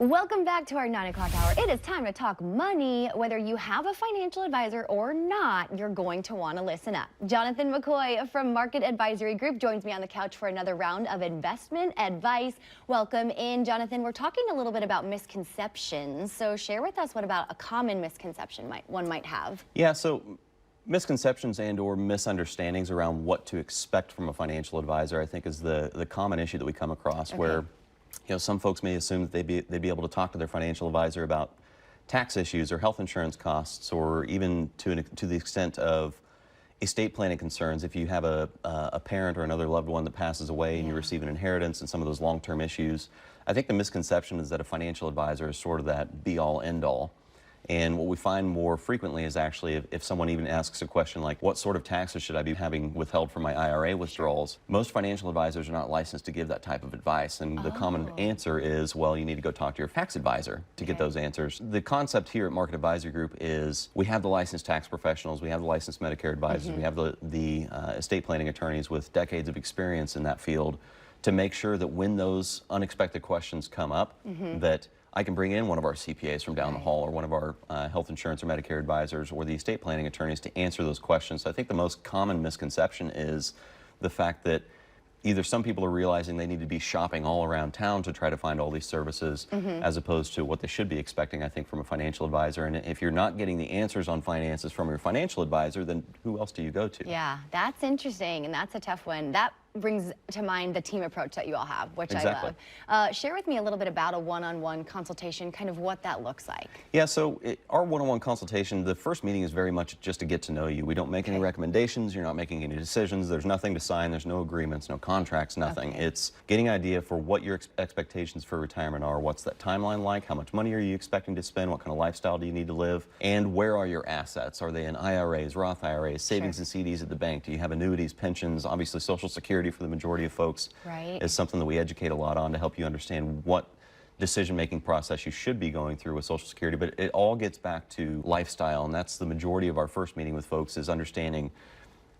Welcome back to our 9 o'clock hour. It is time to talk money. Whether you have a financial advisor or not, you're going to want to listen up. Jonathan McCoy from Market Advisory Group joins me on the couch for another round of investment advice. Welcome in, Jonathan. We're talking a little bit about misconceptions. So share with us what about a common misconception one might have. Yeah, so misconceptions and or misunderstandings around what to expect from a financial advisor, I think, is the common issue that we come across. Where some folks may assume that they'd be able to talk to their financial advisor about tax issues or health insurance costs, or even to the extent of estate planning concerns. If you have a parent or another loved one that passes away and you receive an inheritance and some of those long-term issues, I think the misconception is that a financial advisor is sort of that be-all, end-all. And what we find more frequently is actually if someone even asks a question like, what sort of taxes should I be having withheld from my IRA withdrawals? Most financial advisors are not licensed to give that type of advice. And the common answer is, well, you need to go talk to your tax advisor to get those answers. The concept here at Market Advisory Group is we have the licensed tax professionals, we have the licensed Medicare advisors, we have the estate planning attorneys with decades of experience in that field to make sure that when those unexpected questions come up, that I can bring in one of our CPAs from down the hall, or one of our health insurance or Medicare advisors, or the estate planning attorneys to answer those questions. So I think the most common misconception is the fact that either some people are realizing they need to be shopping all around town to try to find all these services, as opposed to what they should be expecting, I think, from a financial advisor. And if you're not getting the answers on finances from your financial advisor, then who else do you go to? Yeah, that's interesting, and that's a tough one. That brings to mind the team approach that you all have, which I love. Share with me a little bit about a one-on-one consultation, kind of what that looks like. Yeah, so our one-on-one consultation, the first meeting is very much just to get to know you. We don't make any recommendations, you're not making any decisions, there's nothing to sign, there's no agreements, no contracts, nothing. It's getting an idea for what your expectations for retirement are, what's that timeline like, how much money are you expecting to spend, what kind of lifestyle do you need to live, and where are your assets? Are they in IRAs, Roth IRAs, savings and CDs at the bank? Do you have annuities, pensions? Obviously, Social Security for the majority of folks is something that we educate a lot on to help you understand what decision-making process you should be going through with Social Security. But it all gets back to lifestyle, and that's the majority of our first meeting with folks, is understanding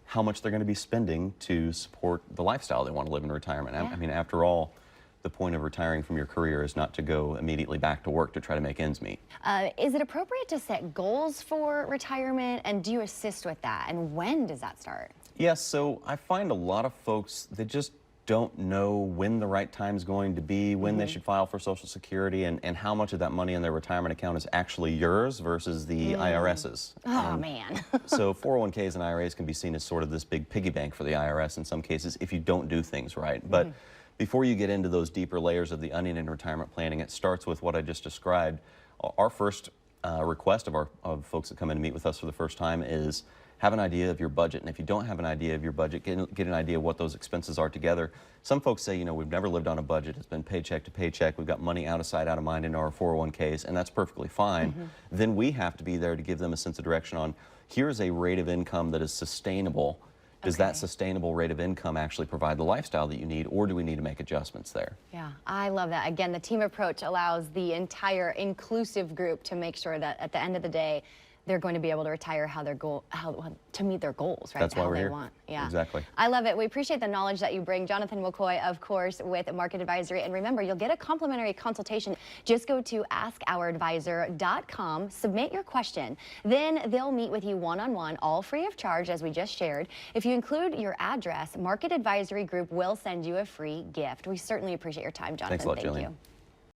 how much they're going to be spending to support the lifestyle they want to live in retirement. I mean, after all, the point of retiring from your career is not to go immediately back to work to try to make ends meet. Is it appropriate to set goals for retirement, and do you assist with that, and when does that start? Yes, so I find a lot of folks that just don't know when the right time is going to be, when they should file for Social Security, and how much of that money in their retirement account is actually yours versus the IRS's. Oh, man. So 401ks and IRAs can be seen as sort of this big piggy bank for the IRS in some cases if you don't do things right. But before you get into those deeper layers of the onion in retirement planning, it starts with what I just described. Our first request of folks that come in to meet with us for the first time is have an idea of your budget. And if you don't have an idea of your budget, get an idea of what those expenses are together. Some folks say, we've never lived on a budget. It's been paycheck to paycheck. We've got money out of sight, out of mind in our 401ks, and that's perfectly fine. Then we have to be there to give them a sense of direction on, here's a rate of income that is sustainable. Does that sustainable rate of income actually provide the lifestyle that you need, or do we need to make adjustments there? Yeah, I love that. Again, the team approach allows the entire inclusive group to make sure that at the end of the day, they're going to be able to retire to meet their goals, right? That's why we're here. Yeah, exactly. I love it. We appreciate the knowledge that you bring. Jonathan McCoy, of course, with Market Advisory. And remember, you'll get a complimentary consultation. Just go to askouradvisor.com, submit your question. Then they'll meet with you one-on-one, all free of charge, as we just shared. If you include your address, Market Advisory Group will send you a free gift. We certainly appreciate your time, Jonathan. Thanks a lot, Thank Jillian. you.